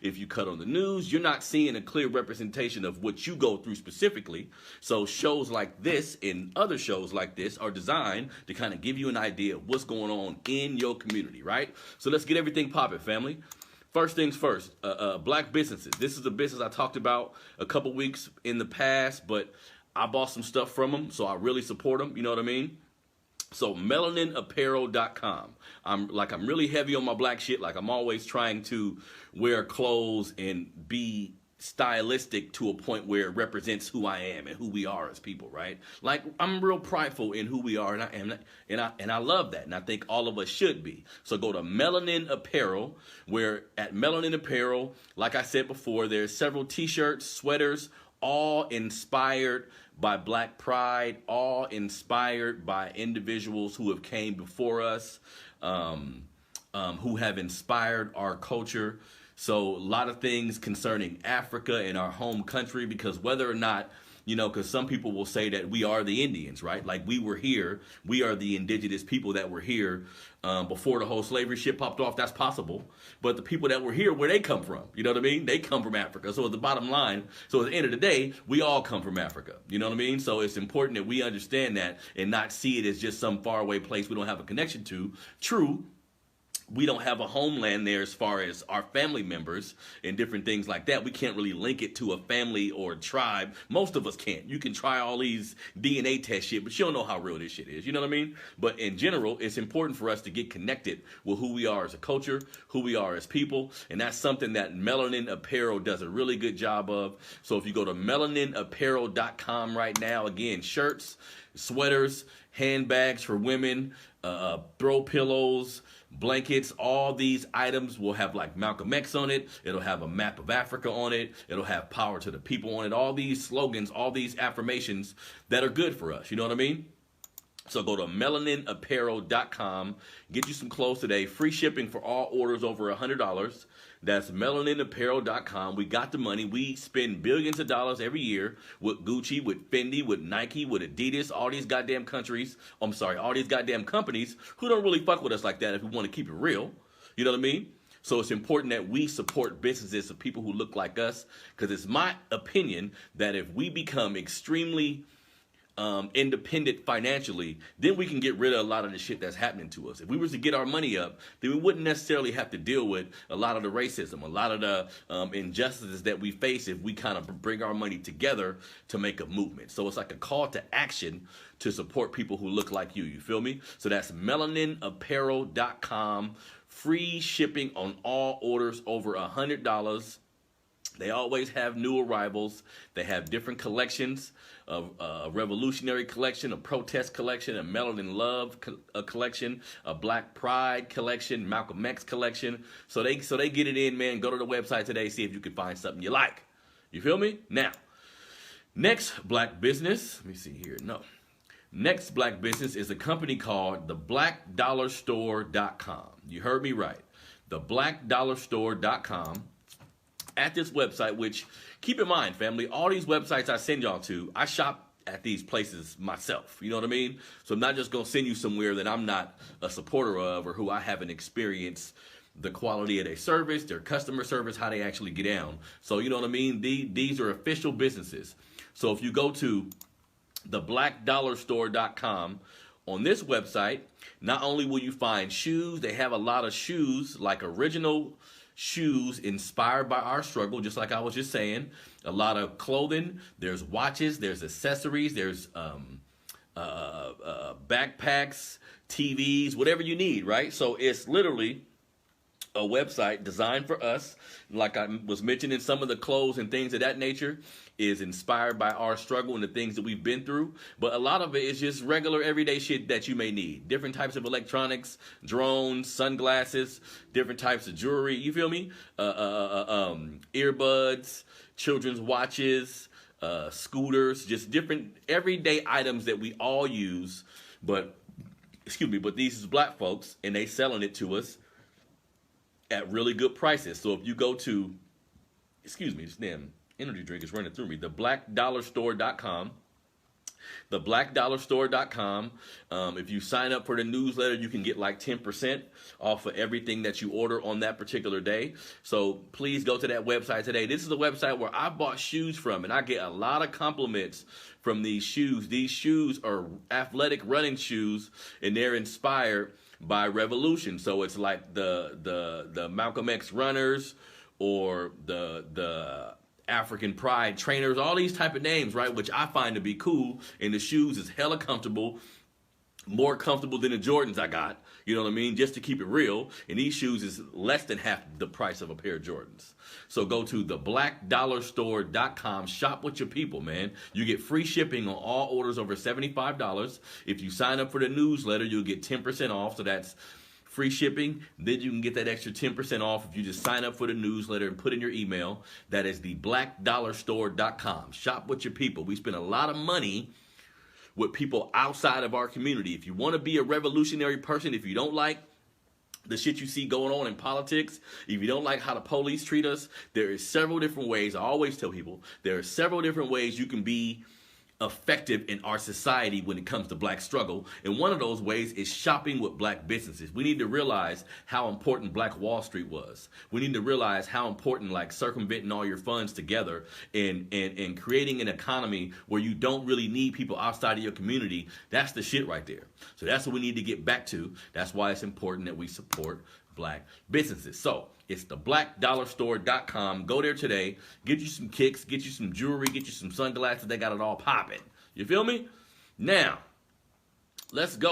If you cut on the news, you're not seeing a clear representation of what you go through specifically. So shows like this and other shows like this are designed to kind of give you an idea of what's going on in your community, right? So let's get everything popping, family. First things first, black businesses. This is a business I talked about a couple weeks in the past, but I bought some stuff from them, so I really support them. You know what I mean? So melaninapparel.com. I'm really heavy on my black shit. Like I'm always trying to wear clothes and be stylistic to a point where it represents who I am and who we are as people, right? Like I'm real prideful in who we are, and I love that, and I think all of us should be. So go to Melanin Apparel, where at Melanin Apparel, like I said before, there's several t-shirts, sweaters, all inspired by Black Pride, all inspired by individuals who have came before us, who have inspired our culture. So a lot of things concerning Africa and our home country, because whether or not, because some people will say that we are the Indians, right? Like we were here, we are the indigenous people that were here before the whole slavery shit popped off. That's possible. But the people that were here, where they come from, you know what I mean? They come from Africa. So at the bottom line, so at the end of the day, we all come from Africa. You know what I mean? So it's important that we understand that and not see it as just some faraway place we don't have a connection to. True. We don't have a homeland there as far as our family members and different things like that. We can't really link it to a family or a tribe. Most of us can't. You can try all these DNA test shit, but you don't know how real this shit is. You know what I mean? But in general, it's important for us to get connected with who we are as a culture, who we are as people, and that's something that Melanin Apparel does a really good job of. So if you go to melaninapparel.com right now, again, shirts, sweaters, handbags for women, throw pillows, blankets, all these items will have like Malcolm X on it. It'll have a map of Africa on it. It'll have power to the people on it. All these slogans, all these affirmations that are good for us. You know what I mean? So go to melaninapparel.com. Get you some clothes today. Free shipping for all orders over $100. That's melaninapparel.com. We got the money. We spend billions of dollars every year with Gucci, with Fendi, with Nike, with Adidas, all these goddamn all these goddamn companies who don't really fuck with us like that if we want to keep it real. You know what I mean? So it's important that we support businesses of people who look like us, because it's my opinion that if we become extremely independent financially, then we can get rid of a lot of the shit that's happening to us. If we were to get our money up, then we wouldn't necessarily have to deal with a lot of the racism, a lot of the injustices that we face if we kind of bring our money together to make a movement. So it's like a call to action to support people who look like you. You feel me? So that's melaninapparel.com. Free shipping on all orders over $100. They always have new arrivals. They have different collections, a revolutionary collection, a protest collection, a Melanin Love collection, a Black Pride collection, Malcolm X collection. So they get it in, man. Go to the website today, see if you can find something you like. You feel me? Now, next black business. Let me see here. No. Next black business is a company called theblackdollarstore.com. You heard me right. Theblackdollarstore.com. At this website, which, keep in mind, family, all these websites I send y'all to, I shop at these places myself. You know what I mean? So I'm not just going to send you somewhere that I'm not a supporter of or who I haven't experienced the quality of their service, their customer service, how they actually get down. So, you know what I mean? These are official businesses. So if you go to theblackdollarstore.com, on this website, not only will you find shoes, they have a lot of shoes, like original shoes inspired by our struggle, just like I was just saying. A lot of clothing, there's watches, there's accessories, there's backpacks, TVs, whatever you need, right? So it's literally a website designed for us. Like I was mentioning, some of the clothes and things of that nature is inspired by our struggle and the things that we've been through. But a lot of it is just regular everyday shit that you may need. Different types of electronics, drones, sunglasses, different types of jewelry. You feel me? Earbuds, children's watches, scooters, just different everyday items that we all use. But these is black folks, and they selling it to us at really good prices. So if you go to, this damn energy drink is running through me, theblackdollarstore.com, theblackdollarstore.com. If you sign up for the newsletter, you can get like 10% off of everything that you order on that particular day. So please go to that website today. This is the website where I bought shoes from, and I get a lot of compliments from these shoes. These shoes are athletic running shoes, and they're inspired by Revolution. So it's like the Malcolm X runners, or the African Pride trainers, all these type of names, right? Which I find to be cool. And the shoes is hella comfortable, more comfortable than the Jordans I got. You know what I mean? Just to keep it real. And these shoes is less than half the price of a pair of Jordans. So go to theblackdollarstore.com. Shop with your people, man. You get free shipping on all orders over $75. If you sign up for the newsletter, you'll get 10% off. So that's free shipping. Then you can get that extra 10% off if you just sign up for the newsletter and put in your email. That is theblackdollarstore.com. Shop with your people. We spend a lot of money with people outside of our community. If you want to be a revolutionary person, if you don't like the shit you see going on in politics, if you don't like how the police treat us, there is several different ways. I always tell people there are several different ways you can be effective in our society when it comes to black struggle. And one of those ways is shopping with black businesses. We need to realize how important Black Wall Street was. We need to realize how important like circumventing all your funds together and creating an economy where you don't really need people outside of your community. That's the shit right there. So that's what we need to get back to. That's why it's important that we support black businesses. So it's theblackdollarstore.com. Go there today. Get you some kicks, get you some jewelry, get you some sunglasses. They got it all popping. You feel me? Now, let's go.